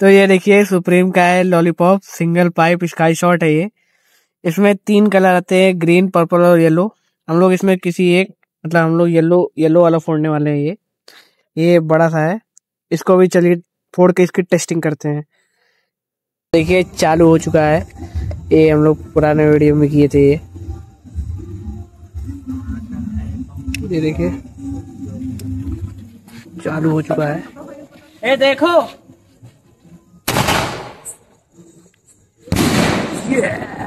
तो ये देखिए सुप्रीम का है lollipop single pipe sky shot है ये। इसमें 3 कलर आते हैं, ग्रीन, पर्पल और येलो। हम लोग इसमें किसी एक मतलब हम लोग येलो येलो वाला फोड़ने वाले हैं। ये बड़ा सा है। इसको भी चलिए फोड़ के इसकी टेस्टिंग करते हैं। देखिए चालू हो चुका है। ये हम लोग पुराने वीडियो में किए थे। ये देखिए चालू हो चुका है। ए देखो Yeah!